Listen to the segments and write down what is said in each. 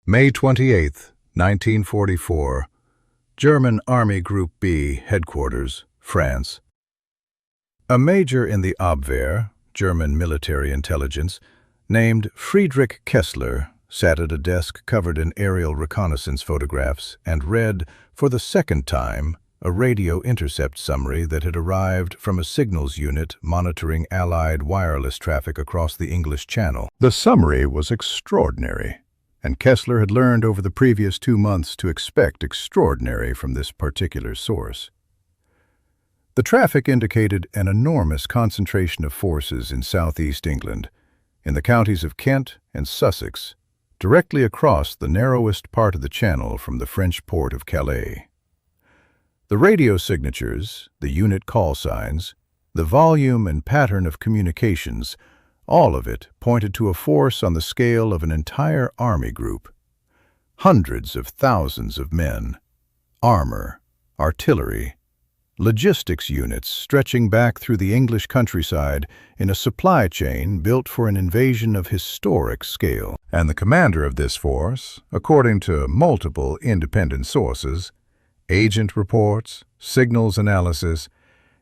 May 28, 1944. German Army Group B, Headquarters, France. A major in the Abwehr, German military intelligence, named Friedrich Kessler, sat at a desk covered in aerial reconnaissance photographs and read, for the second time, a radio intercept summary that had arrived from a signals unit monitoring Allied wireless traffic across the English Channel. The summary was extraordinary, and Kessler had learned over the previous 2 months to expect extraordinary from this particular source. The traffic indicated an enormous concentration of forces in southeast England, in the counties of Kent and Sussex, directly across the narrowest part of the channel from the French port of Calais. The radio signatures, the unit call signs, the volume and pattern of communications, all of it pointed to a force on the scale of an entire army group. Hundreds of thousands of men, armor, artillery, logistics units stretching back through the English countryside in a supply chain built for an invasion of historic scale. And the commander of this force, according to multiple independent sources, agent reports, signals analysis,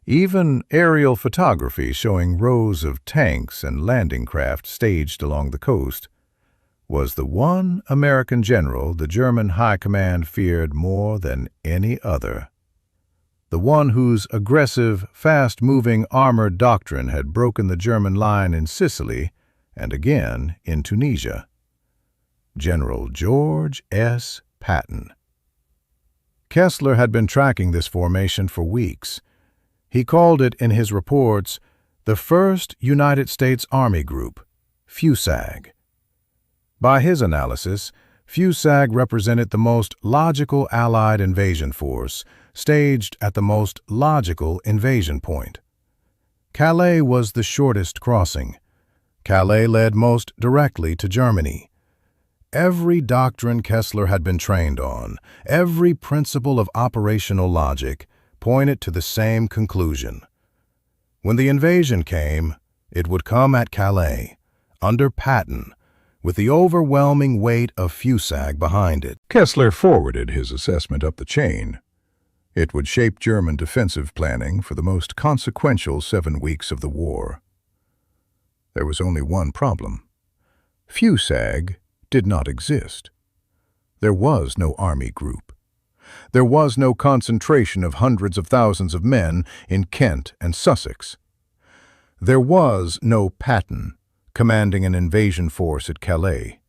even aerial photography showing rows of tanks and landing craft staged along the coast, was the one American general the German High Command feared more than any other. The one whose aggressive, fast-moving armored doctrine had broken the German line in Sicily and again in Tunisia. General George S. Patton. Kessler had been tracking this formation for weeks. He called it in his reports the 1st United States Army Group, FUSAG. By his analysis, FUSAG represented the most logical Allied invasion force, staged at the most logical invasion point. Calais was the shortest crossing. Calais led most directly to Germany. Every doctrine Kessler had been trained on, every principle of operational logic, pointed to the same conclusion. When the invasion came, it would come at Calais, under Patton, with the overwhelming weight of FUSAG behind it. Kessler forwarded his assessment up the chain. It would shape German defensive planning for the most consequential 7 weeks of the war. There was only one problem. FUSAG did not exist. There was no army group. There was no concentration of hundreds of thousands of men in Kent and Sussex. There was no Patton commanding an invasion force at Calais,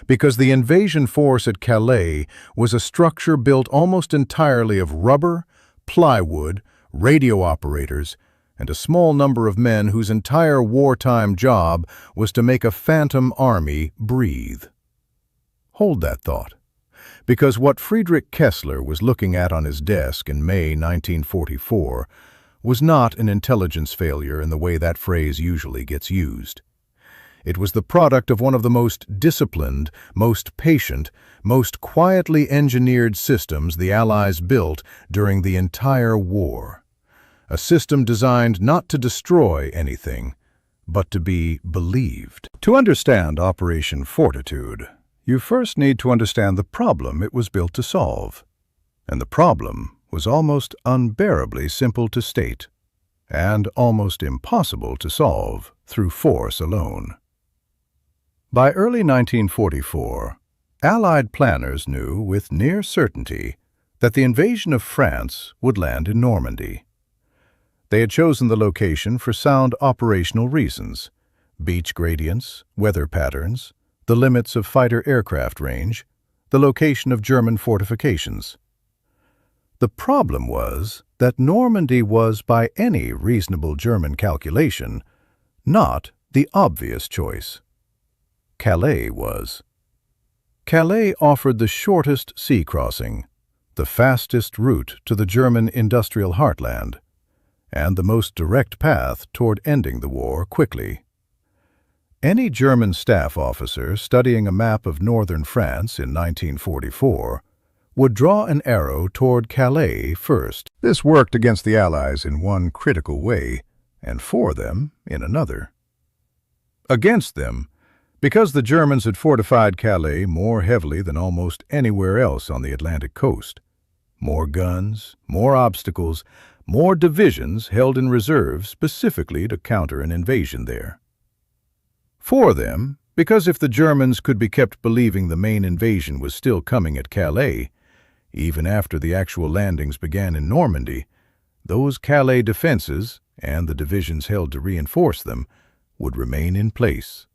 because the invasion force at Calais was a structure built almost entirely of rubber, plywood, radio operators, and a small number of men whose entire wartime job was to make a phantom army breathe. Hold that thought, because what Friedrich Kessler was looking at on his desk in May 1944 was not an intelligence failure in the way that phrase usually gets used. It was the product of one of the most disciplined, most patient, most quietly engineered systems the Allies built during the entire war. A system designed not to destroy anything, but to be believed. To understand Operation Fortitude, you first need to understand the problem it was built to solve. And the problem was almost unbearably simple to state, and almost impossible to solve through force alone. By early 1944, Allied planners knew with near certainty that the invasion of France would land in Normandy. They had chosen the location for sound operational reasons: beach gradients, weather patterns, the limits of fighter aircraft range, the location of German fortifications. The problem was that Normandy was, by any reasonable German calculation, not the obvious choice. Calais was. Calais offered the shortest sea crossing, the fastest route to the German industrial heartland, and the most direct path toward ending the war quickly. Any German staff officer studying a map of northern France in 1944 would draw an arrow toward Calais first. This worked against the Allies in one critical way, and for them in another. Against them, Because the Germans had fortified Calais more heavily than almost anywhere else on the Atlantic coast. More guns, more obstacles, more divisions held in reserve specifically to counter an invasion there. For them, because if the Germans could be kept believing the main invasion was still coming at Calais, even after the actual landings began in Normandy, those Calais defenses, and the divisions held to reinforce them, would remain in place,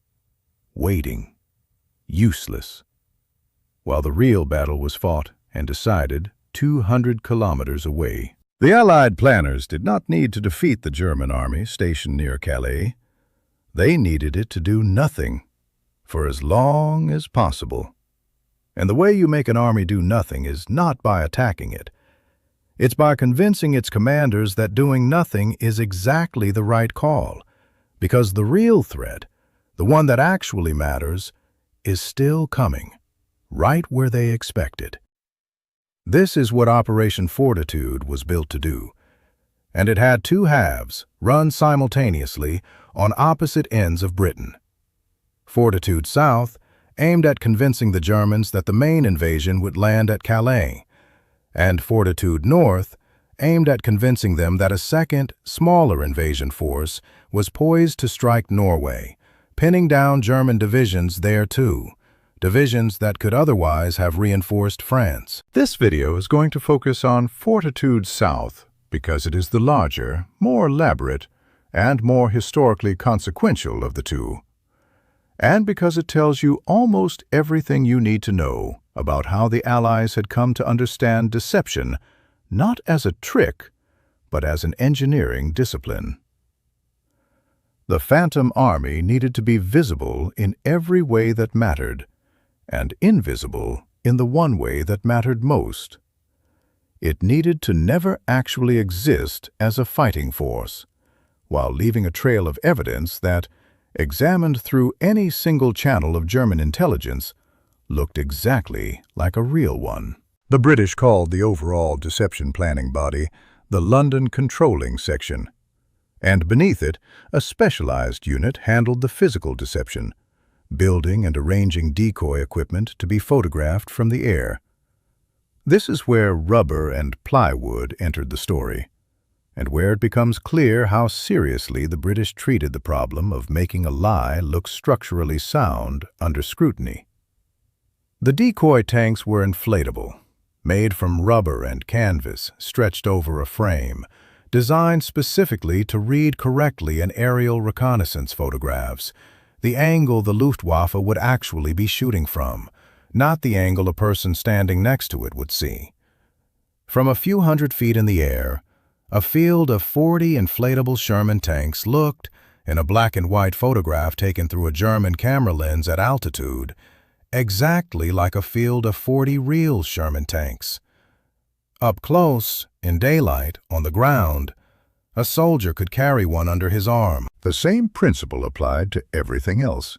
waiting, useless, while the real battle was fought and decided 200 kilometers away. The Allied planners did not need to defeat the German army stationed near Calais. They needed it to do nothing for as long as possible. And the way you make an army do nothing is not by attacking it. It's by convincing its commanders that doing nothing is exactly the right call, because the real threat, the one that actually matters, is still coming, right where they expect it. This is what Operation Fortitude was built to do, and it had two halves run simultaneously on opposite ends of Britain. Fortitude South aimed at convincing the Germans that the main invasion would land at Calais, and Fortitude North aimed at convincing them that a second, smaller invasion force was poised to strike Norway, pinning down German divisions there too, divisions that could otherwise have reinforced France. This video is going to focus on Fortitude South because it is the larger, more elaborate, and more historically consequential of the two, and because it tells you almost everything you need to know about how the Allies had come to understand deception not as a trick, but as an engineering discipline. The Phantom Army needed to be visible in every way that mattered, and invisible in the one way that mattered most. It needed to never actually exist as a fighting force, while leaving a trail of evidence that, examined through any single channel of German intelligence, looked exactly like a real one. The British called the overall deception planning body the London Controlling Section, and beneath it, a specialized unit handled the physical deception, building and arranging decoy equipment to be photographed from the air. This is where rubber and plywood entered the story, and where it becomes clear how seriously the British treated the problem of making a lie look structurally sound under scrutiny. The decoy tanks were inflatable, made from rubber and canvas stretched over a frame, designed specifically to read correctly in aerial reconnaissance photographs, the angle the Luftwaffe would actually be shooting from, not the angle a person standing next to it would see. From a few hundred feet in the air, a field of 40 inflatable Sherman tanks looked, in a black and white photograph taken through a German camera lens at altitude, exactly like a field of 40 real Sherman tanks. Up close, in daylight, on the ground, a soldier could carry one under his arm. The same principle applied to everything else.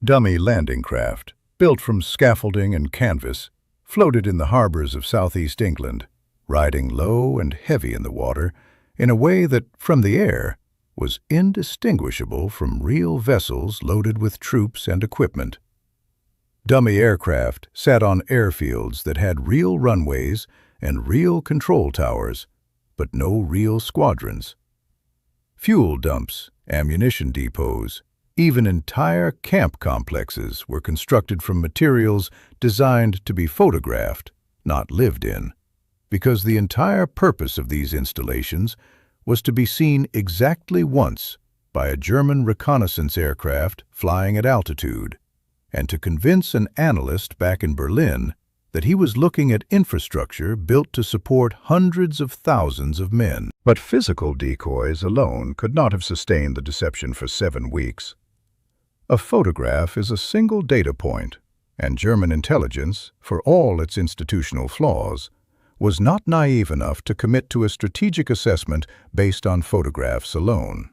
Dummy landing craft, built from scaffolding and canvas, floated in the harbors of southeast England, riding low and heavy in the water in a way that, from the air, was indistinguishable from real vessels loaded with troops and equipment. Dummy aircraft sat on airfields that had real runways and real control towers, but no real squadrons. Fuel dumps, ammunition depots, even entire camp complexes were constructed from materials designed to be photographed, not lived in, because the entire purpose of these installations was to be seen exactly once by a German reconnaissance aircraft flying at altitude, and to convince an analyst back in Berlin that he was looking at infrastructure built to support hundreds of thousands of men. But physical decoys alone could not have sustained the deception for 7 weeks. A photograph is a single data point, and German intelligence, for all its institutional flaws, was not naive enough to commit to a strategic assessment based on photographs alone.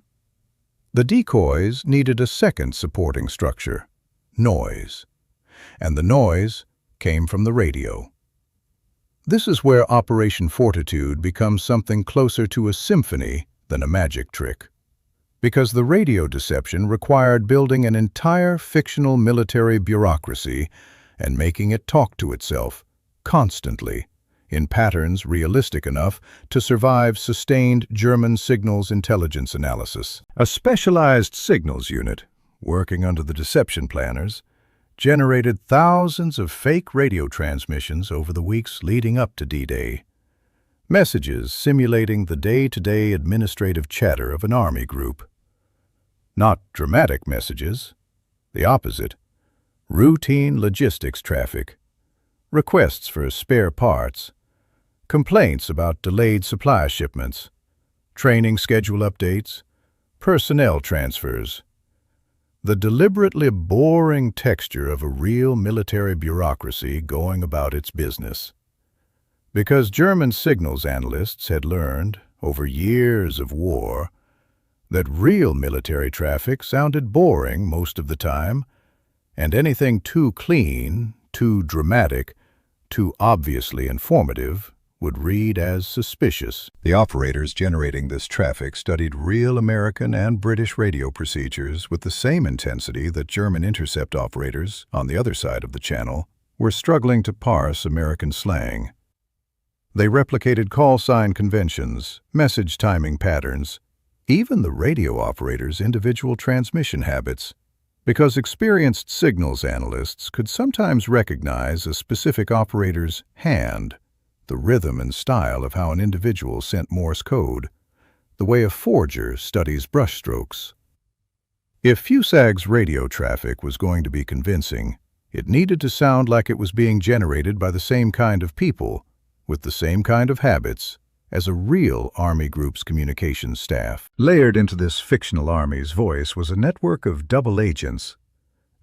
The decoys needed a second supporting structure, noise, and the noise came from the radio. This is where Operation Fortitude becomes something closer to a symphony than a magic trick. because the radio deception required building an entire fictional military bureaucracy and making it talk to itself, constantly, in patterns realistic enough to survive sustained German signals intelligence analysis. A specialized signals unit, working under the deception planners, generated thousands of fake radio transmissions over the weeks leading up to D-Day. Messages simulating the day-to-day administrative chatter of an army group. Not dramatic messages, the opposite. Routine logistics traffic, requests for spare parts, complaints about delayed supply shipments, training schedule updates, personnel transfers. The deliberately boring texture of a real military bureaucracy going about its business. Because German signals analysts had learned, over years of war, that real military traffic sounded boring most of the time, and anything too clean, too dramatic, too obviously informative would read as suspicious. The operators generating this traffic studied real American and British radio procedures with the same intensity that German intercept operators, on the other side of the channel, were struggling to parse American slang. They replicated call sign conventions, message timing patterns, even the radio operators' individual transmission habits, because experienced signals analysts could sometimes recognize a specific operator's hand, the rhythm and style of how an individual sent Morse code, the way a forger studies brushstrokes. If FUSAG's radio traffic was going to be convincing, it needed to sound like it was being generated by the same kind of people, with the same kind of habits, as a real Army group's communications staff. Layered into this fictional Army's voice was a network of double agents,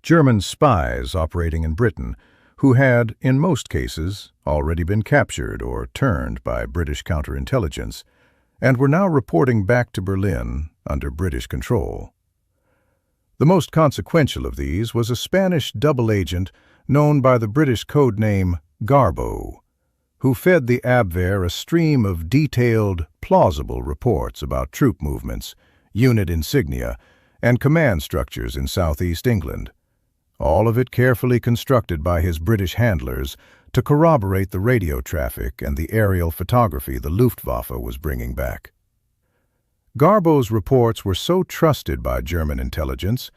German spies operating in Britain, who had, in most cases, already been captured or turned by British counterintelligence, and were now reporting back to Berlin under British control. The most consequential of these was a Spanish double agent known by the British code name Garbo, who fed the Abwehr a stream of detailed, plausible reports about troop movements, unit insignia, and command structures in southeast England, all of it carefully constructed by his British handlers to corroborate the radio traffic and the aerial photography the Luftwaffe was bringing back. Garbo's reports were so trusted by German intelligence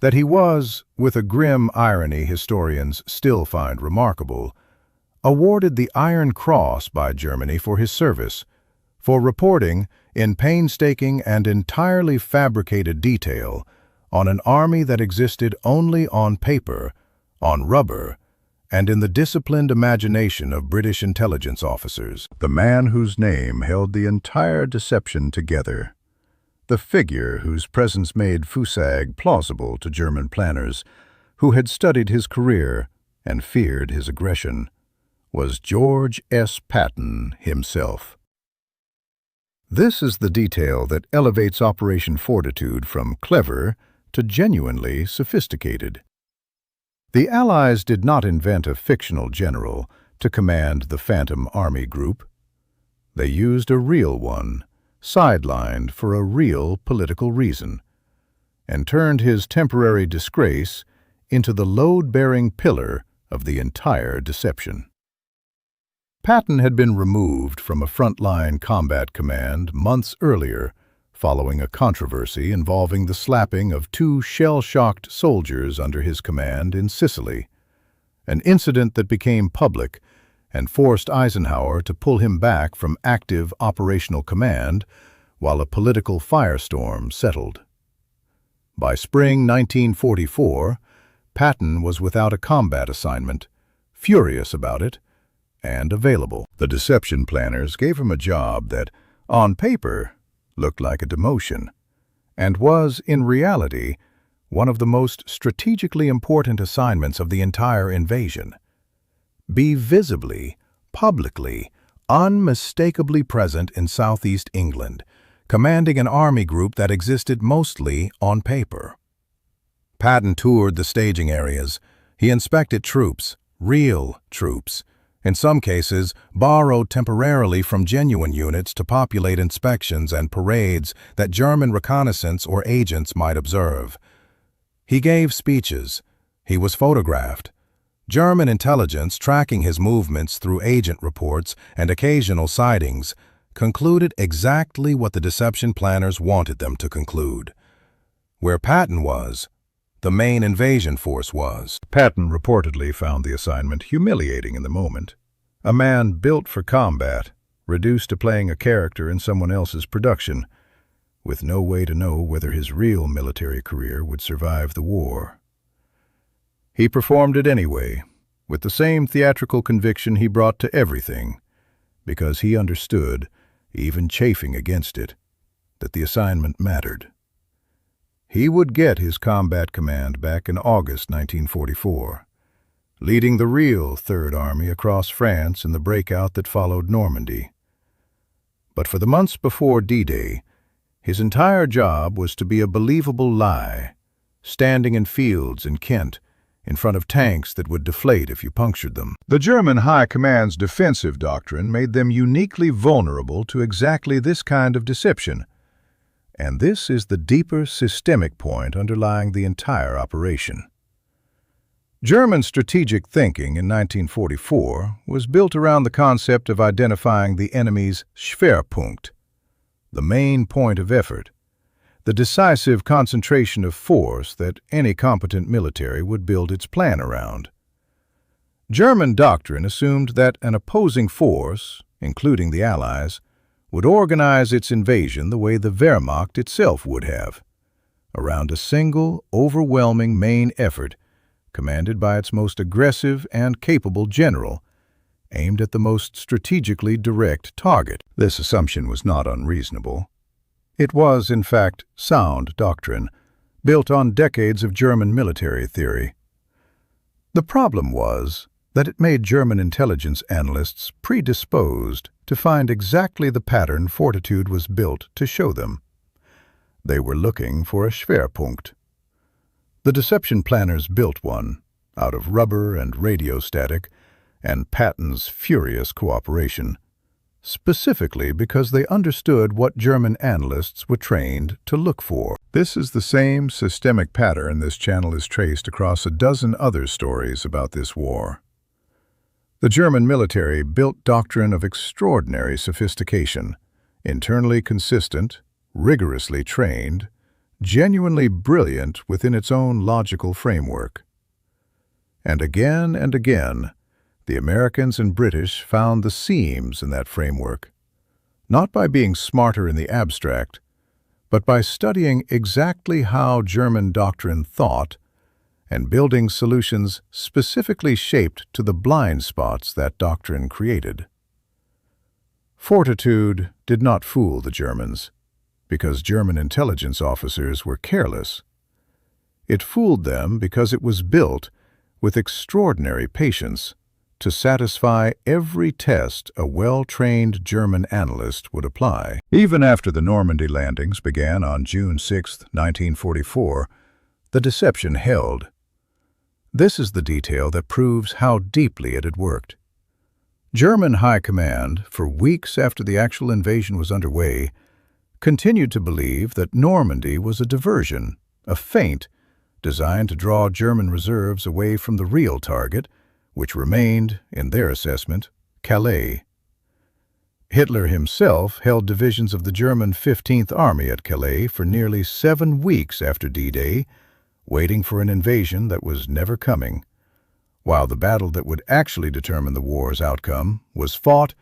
that he was, with a grim irony historians still find remarkable, awarded the Iron Cross by Germany for his service, for reporting, in painstaking and entirely fabricated detail, on an army that existed only on paper, on rubber, and in the disciplined imagination of British intelligence officers. The man whose name held the entire deception together, the figure whose presence made FUSAG plausible to German planners, who had studied his career and feared his aggression, was George S. Patton himself. This is the detail that elevates Operation Fortitude from clever to genuinely sophisticated. The Allies did not invent a fictional general to command the Phantom Army Group. They used a real one, sidelined for a real political reason, and turned his temporary disgrace into the load-bearing pillar of the entire deception. Patton had been removed from a frontline combat command months earlier, following a controversy involving the slapping of 2 shell-shocked soldiers under his command in Sicily, an incident that became public and forced Eisenhower to pull him back from active operational command while a political firestorm settled. By spring 1944, Patton was without a combat assignment, furious about it, and available. The deception planners gave him a job that, on paper, looked like a demotion, and was, in reality, one of the most strategically important assignments of the entire invasion. Be visibly, publicly, unmistakably present in southeast England, commanding an army group that existed mostly on paper. Patton toured the staging areas. He inspected troops, real troops, in some cases borrowed temporarily from genuine units to populate inspections and parades that German reconnaissance or agents might observe. He gave speeches. He was photographed. German intelligence, tracking his movements through agent reports and occasional sightings, concluded exactly what the deception planners wanted them to conclude. Where Patton was, the main invasion force was. Patton reportedly found the assignment humiliating in the moment. A man built for combat, reduced to playing a character in someone else's production, with no way to know whether his real military career would survive the war. He performed it anyway, with the same theatrical conviction he brought to everything, because he understood, even chafing against it, that the assignment mattered. He would get his combat command back in August 1944, leading the real Third Army across France in the breakout that followed Normandy. But for the months before D-Day, his entire job was to be a believable lie, standing in fields in Kent, in front of tanks that would deflate if you punctured them. The German High Command's defensive doctrine made them uniquely vulnerable to exactly this kind of deception, and this is the deeper systemic point underlying the entire operation. German strategic thinking in 1944 was built around the concept of identifying the enemy's Schwerpunkt, the main point of effort, the decisive concentration of force that any competent military would build its plan around. German doctrine assumed that an opposing force, including the Allies, would organize its invasion the way the Wehrmacht itself would have, around a single, overwhelming main effort commanded by its most aggressive and capable general, aimed at the most strategically direct target. This assumption was not unreasonable. It was, in fact, sound doctrine, built on decades of German military theory. The problem was that it made German intelligence analysts predisposed to find exactly the pattern Fortitude was built to show them. They were looking for a Schwerpunkt. The deception planners built one, out of rubber and radio static, and Patton's furious cooperation, specifically because they understood what German analysts were trained to look for. This is the same systemic pattern this channel is traced across a dozen other stories about this war. The German military built doctrine of extraordinary sophistication, internally consistent, rigorously trained, genuinely brilliant within its own logical framework. And again, the Americans and British found the seams in that framework, not by being smarter in the abstract, but by studying exactly how German doctrine thought and building solutions specifically shaped to the blind spots that doctrine created. Fortitude did not fool the Germans, because German intelligence officers were careless. It fooled them because it was built with extraordinary patience to satisfy every test a well-trained German analyst would apply. Even after the Normandy landings began on June 6, 1944, the deception held. This is the detail that proves how deeply it had worked. German High Command, for weeks after the actual invasion was underway, continued to believe that Normandy was a diversion, a feint, designed to draw German reserves away from the real target, which remained, in their assessment, Calais. Hitler himself held divisions of the German 15th Army at Calais for nearly 7 weeks after D-Day, waiting for an invasion that was never coming, while the battle that would actually determine the war's outcome was fought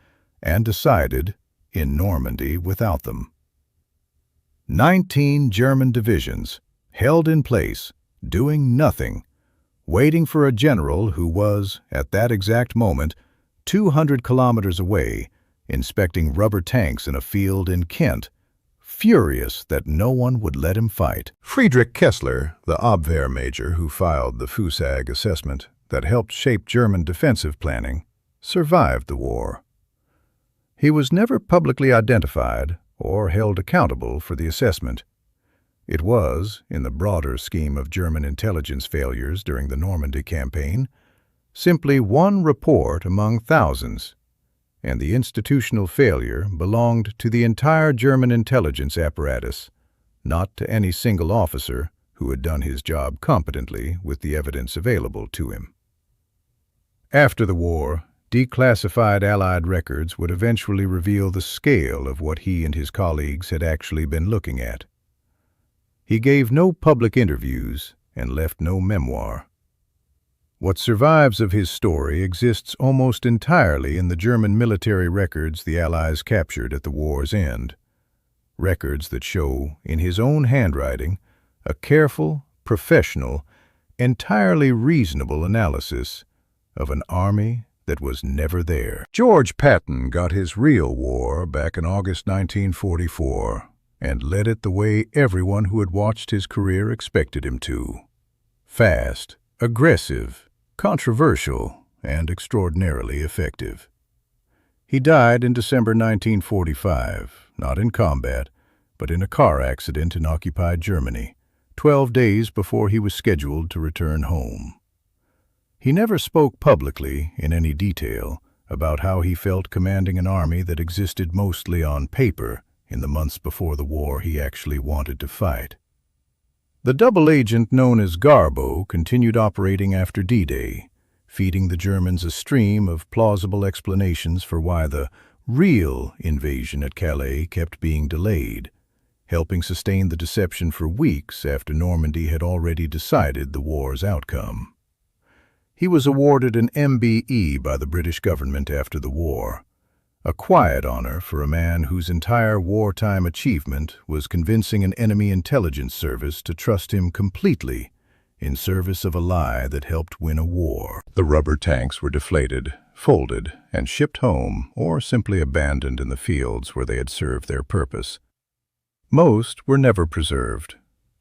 and decided in Normandy without them. 19 German divisions, held in place, doing nothing, waiting for a general who was, at that exact moment, 200 kilometers away, inspecting rubber tanks in a field in Kent, furious that no one would let him fight. Friedrich Kessler, the Abwehr major who filed the FUSAG assessment that helped shape German defensive planning, survived the war. He was never publicly identified or held accountable for the assessment. It was, in the broader scheme of German intelligence failures during the Normandy campaign, simply one report among thousands, and the institutional failure belonged to the entire German intelligence apparatus, not to any single officer who had done his job competently with the evidence available to him. After the war, declassified Allied records would eventually reveal the scale of what he and his colleagues had actually been looking at. He gave no public interviews and left no memoir. What survives of his story exists almost entirely in the German military records the Allies captured at the war's end. Records that show, in his own handwriting, a careful, professional, entirely reasonable analysis of an army that was never there. George Patton got his real war back in August 1944 and led it the way everyone who had watched his career expected him to. Fast, aggressive, controversial, and extraordinarily effective. He died in December 1945, not in combat, but in a car accident in occupied Germany, 12 days before he was scheduled to return home. He never spoke publicly, in any detail, about how he felt commanding an army that existed mostly on paper in the months before the war he actually wanted to fight. The double agent known as Garbo continued operating after D-Day, feeding the Germans a stream of plausible explanations for why the real invasion at Calais kept being delayed, helping sustain the deception for weeks after Normandy had already decided the war's outcome. He was awarded an MBE by the British government after the war, a quiet honor for a man whose entire wartime achievement was convincing an enemy intelligence service to trust him completely in service of a lie that helped win a war. The rubber tanks were deflated, folded, and shipped home, or simply abandoned in the fields where they had served their purpose. Most were never preserved.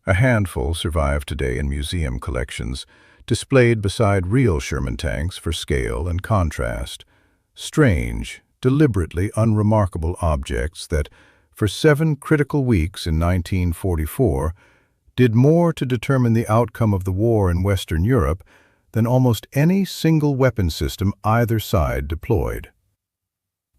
A handful survive today in museum collections, displayed beside real Sherman tanks for scale and contrast. Strange, deliberately unremarkable objects that, for 7 critical weeks in 1944, did more to determine the outcome of the war in Western Europe than almost any single weapon system either side deployed.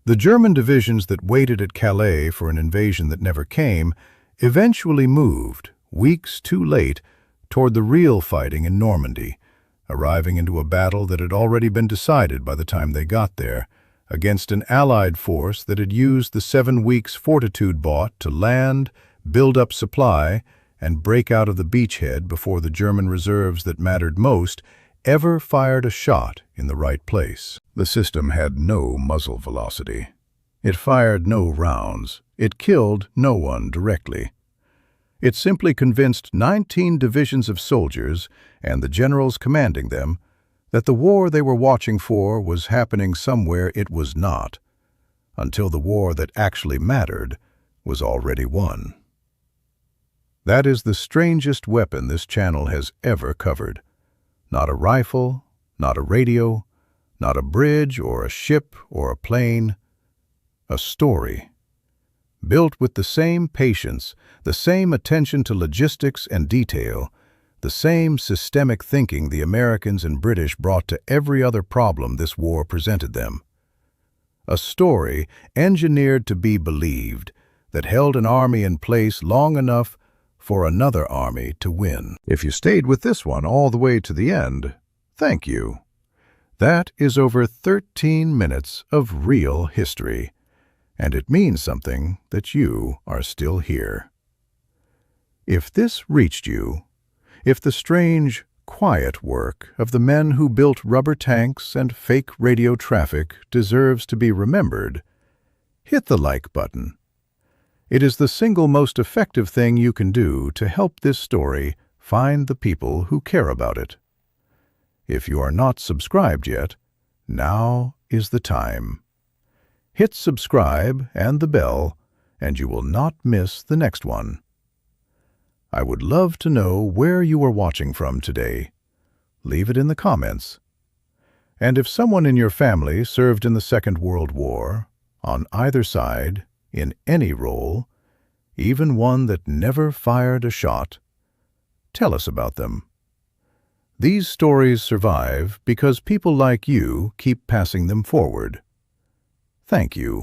The German divisions that waited at Calais for an invasion that never came eventually moved, weeks too late, toward the real fighting in Normandy, arriving into a battle that had already been decided by the time they got there, against an Allied force that had used the 7 weeks Fortitude bought to land, build up supply, and break out of the beachhead before the German reserves that mattered most ever fired a shot in the right place. The system had no muzzle velocity. It fired no rounds. It killed no one directly. It simply convinced 19 divisions of soldiers and the generals commanding them that the war they were watching for was happening somewhere it was not, until the war that actually mattered was already won. That is the strangest weapon this channel has ever covered. Not a rifle, not a radio, not a bridge or a ship or a plane. A story. Built with the same patience, the same attention to logistics and detail, the same systemic thinking the Americans and British brought to every other problem this war presented them. A story engineered to be believed that held an army in place long enough for another army to win. If you stayed with this one all the way to the end, thank you. That is over 13 minutes of real history, and it means something that you are still here. If this reached you, if the strange, quiet work of the men who built rubber tanks and fake radio traffic deserves to be remembered, hit the like button. It is the single most effective thing you can do to help this story find the people who care about it. If you are not subscribed yet, now is the time. Hit subscribe and the bell, and you will not miss the next one. I would love to know where you are watching from today. Leave it in the comments. And if someone in your family served in the Second World War, on either side, in any role, even one that never fired a shot, tell us about them. These stories survive because people like you keep passing them forward. Thank you.